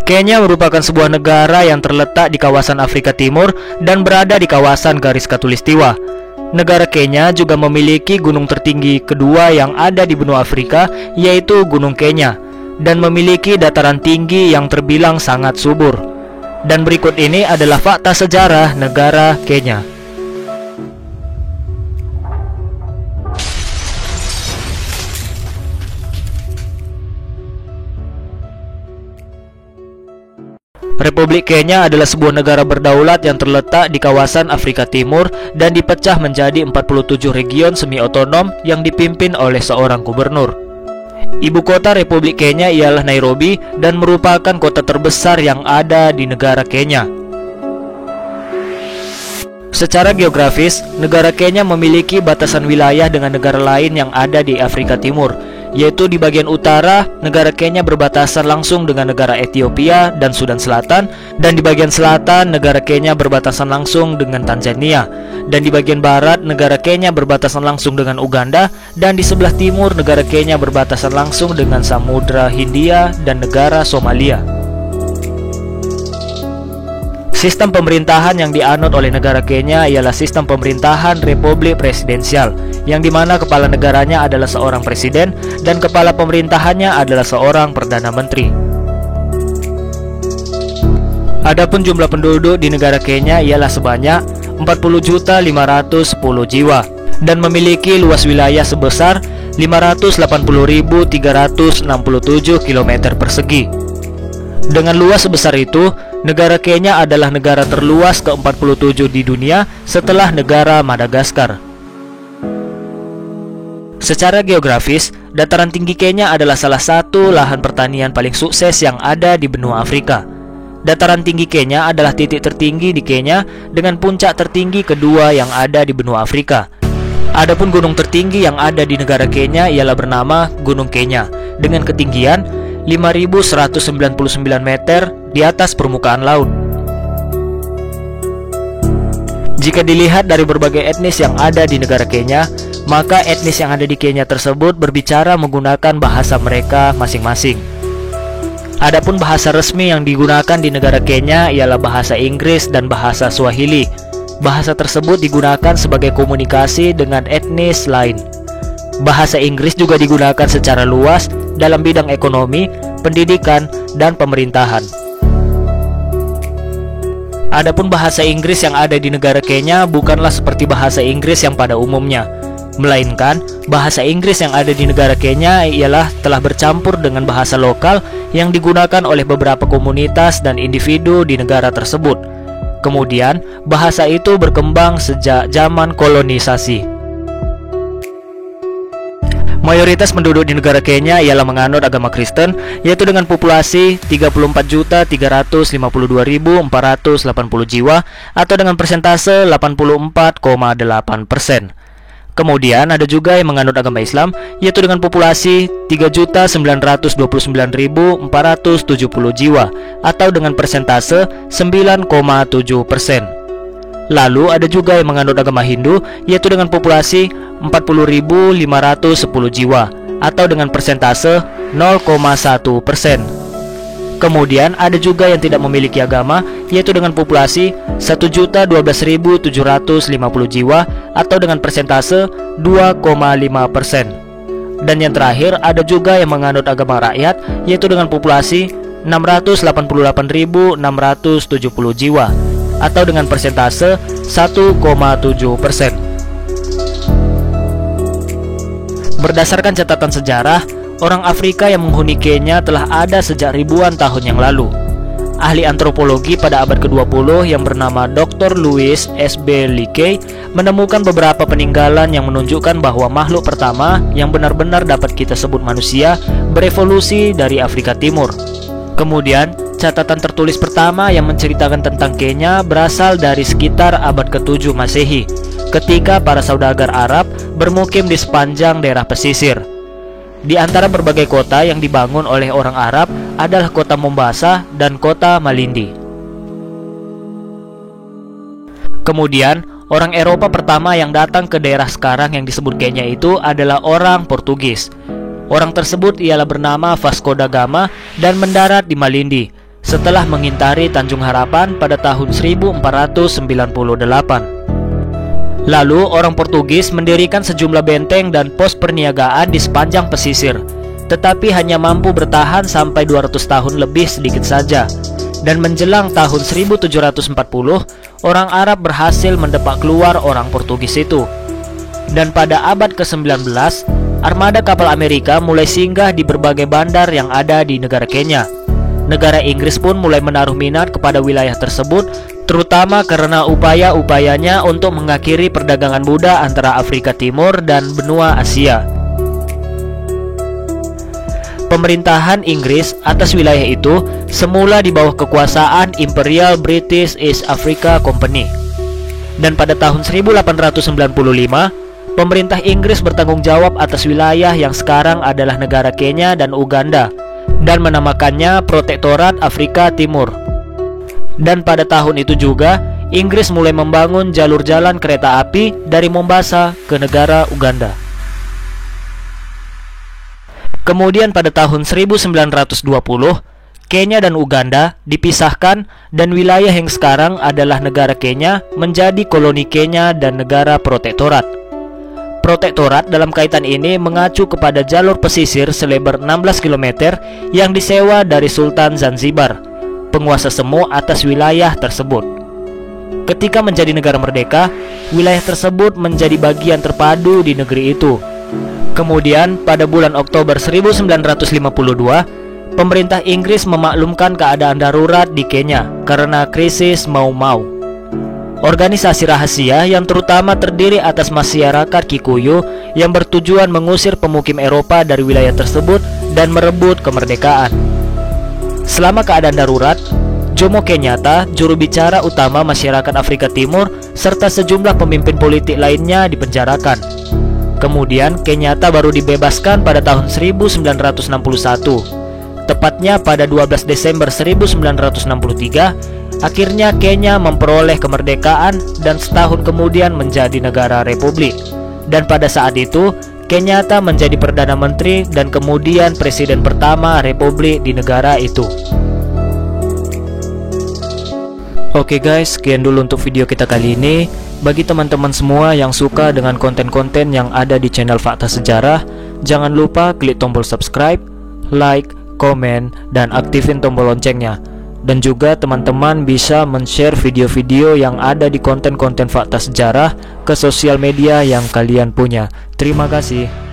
Kenya merupakan sebuah negara yang terletak di kawasan Afrika Timur dan berada di kawasan garis khatulistiwa. Negara Kenya juga memiliki gunung tertinggi kedua yang ada di benua Afrika, yaitu Gunung Kenya, dan memiliki dataran tinggi yang terbilang sangat subur. Dan berikut ini adalah fakta sejarah negara Kenya. Republik Kenya adalah sebuah negara berdaulat yang terletak di kawasan Afrika Timur dan dipecah menjadi 47 region semi-otonom yang dipimpin oleh seorang gubernur. Ibu kota Republik Kenya ialah Nairobi dan merupakan kota terbesar yang ada di negara Kenya. Secara geografis, negara Kenya memiliki batasan wilayah dengan negara lain yang ada di Afrika Timur, yaitu di bagian utara, negara Kenya berbatasan langsung dengan negara Ethiopia dan Sudan Selatan, dan di bagian selatan, negara Kenya berbatasan langsung dengan Tanzania, dan di bagian barat, negara Kenya berbatasan langsung dengan Uganda, dan di sebelah timur, negara Kenya berbatasan langsung dengan Samudra Hindia dan negara Somalia. Sistem pemerintahan yang dianut oleh negara Kenya ialah sistem pemerintahan republik presidensial, yang dimana kepala negaranya adalah seorang presiden dan kepala pemerintahannya adalah seorang perdana menteri. Adapun jumlah penduduk di negara Kenya ialah sebanyak 40.510 jiwa dan memiliki luas wilayah sebesar 580.367 km persegi. Dengan luas sebesar itu, negara Kenya adalah negara terluas ke-47 di dunia setelah negara Madagaskar. Secara geografis, dataran tinggi Kenya adalah salah satu lahan pertanian paling sukses yang ada di benua Afrika. Dataran tinggi Kenya adalah titik tertinggi di Kenya dengan puncak tertinggi kedua yang ada di benua Afrika. Adapun gunung tertinggi yang ada di negara Kenya ialah bernama Gunung Kenya dengan ketinggian 5.199 meter di atas permukaan laut. Jika dilihat dari berbagai etnis yang ada di negara Kenya, maka etnis yang ada di Kenya tersebut berbicara menggunakan bahasa mereka masing-masing. Adapun bahasa resmi yang digunakan di negara Kenya ialah bahasa Inggris dan bahasa Swahili. Bahasa tersebut digunakan sebagai komunikasi dengan etnis lain. Bahasa Inggris juga digunakan secara luas dalam bidang ekonomi, pendidikan, dan pemerintahan. Adapun bahasa Inggris yang ada di negara Kenya bukanlah seperti bahasa Inggris yang pada umumnya, melainkan bahasa Inggris yang ada di negara Kenya ialah telah bercampur dengan bahasa lokal yang digunakan oleh beberapa komunitas dan individu di negara tersebut. Kemudian, bahasa itu berkembang sejak zaman kolonisasi. Mayoritas penduduk di negara Kenya ialah menganut agama Kristen, yaitu dengan populasi 34.352.480 jiwa atau dengan persentase 84,8%. Kemudian ada juga yang menganut agama Islam, yaitu dengan populasi 3.929.470 jiwa atau dengan persentase 9,7%. Lalu ada juga yang menganut agama Hindu, yaitu dengan populasi 40.510 jiwa atau dengan persentase 0,1%. Kemudian ada juga yang tidak memiliki agama, yaitu dengan populasi 1.012.750 jiwa atau dengan persentase 2,5%. Dan yang terakhir ada juga yang menganut agama rakyat, yaitu dengan populasi 688.670 jiwa atau dengan persentase 1,7%. Berdasarkan catatan sejarah, orang Afrika yang menghuni Kenya telah ada sejak ribuan tahun yang lalu. Ahli antropologi pada abad ke-20 yang bernama Dr. Louis S.B. Leakey menemukan beberapa peninggalan yang menunjukkan bahwa makhluk pertama yang benar-benar dapat kita sebut manusia berevolusi dari Afrika Timur. Kemudian, catatan tertulis pertama yang menceritakan tentang Kenya berasal dari sekitar abad ke-7 Masehi, ketika para saudagar Arab bermukim di sepanjang daerah pesisir. Di antara berbagai kota yang dibangun oleh orang Arab adalah kota Mombasa dan kota Malindi. Kemudian, orang Eropa pertama yang datang ke daerah sekarang yang disebut Kenya itu adalah orang Portugis. Orang tersebut ialah bernama Vasco da Gama dan mendarat di Malindi. setelah mengintari Tanjung Harapan pada tahun 1498. Lalu orang Portugis mendirikan sejumlah benteng dan pos perniagaan di sepanjang pesisir, tetapi hanya mampu bertahan sampai 200 tahun lebih sedikit saja. Dan menjelang tahun 1740, orang Arab berhasil mendepak keluar orang Portugis itu. Dan pada abad ke-19, armada kapal Amerika mulai singgah di berbagai bandar yang ada di negara Kenya. Negara Inggris pun mulai menaruh minat kepada wilayah tersebut, terutama karena upaya-upayanya untuk mengakhiri perdagangan Buddha antara Afrika Timur dan benua Asia. Pemerintahan Inggris atas wilayah itu semula di bawah kekuasaan Imperial British East Africa Company. Dan pada tahun 1895, pemerintah Inggris bertanggung jawab atas wilayah yang sekarang adalah negara Kenya dan Uganda, dan menamakannya Protektorat Afrika Timur. Dan pada tahun itu juga, Inggris mulai membangun jalur jalan kereta api dari Mombasa ke negara Uganda. Kemudian pada tahun 1920, Kenya dan Uganda dipisahkan dan wilayah yang sekarang adalah negara Kenya menjadi koloni Kenya dan negara protektorat. Protektorat dalam kaitan ini mengacu kepada jalur pesisir selebar 16 km yang disewa dari Sultan Zanzibar, penguasa semu atas wilayah tersebut. Ketika menjadi negara merdeka, wilayah tersebut menjadi bagian terpadu di negeri itu. Kemudian pada bulan Oktober 1952, pemerintah Inggris memaklumkan keadaan darurat di Kenya karena krisis Mau Mau. Organisasi rahasia yang terutama terdiri atas masyarakat Kikuyu yang bertujuan mengusir pemukim Eropa dari wilayah tersebut dan merebut kemerdekaan. Selama keadaan darurat, Jomo Kenyatta, juru bicara utama masyarakat Afrika Timur, serta sejumlah pemimpin politik lainnya dipenjarakan. Kemudian Kenyatta baru dibebaskan pada tahun 1961. Tepatnya pada 12 Desember 1963, akhirnya Kenya memperoleh kemerdekaan dan setahun kemudian menjadi negara republik. Dan pada saat itu, Kenyatta menjadi Perdana Menteri dan kemudian Presiden pertama republik di negara itu. Oke guys, sekian dulu untuk video kita kali ini. Bagi teman-teman semua yang suka dengan konten-konten yang ada di channel Fakta Sejarah, jangan lupa klik tombol subscribe, like, komen, dan aktifin tombol loncengnya. Dan juga teman-teman bisa men-share video-video yang ada di konten-konten Fakta Sejarah ke sosial media yang kalian punya. Terima kasih.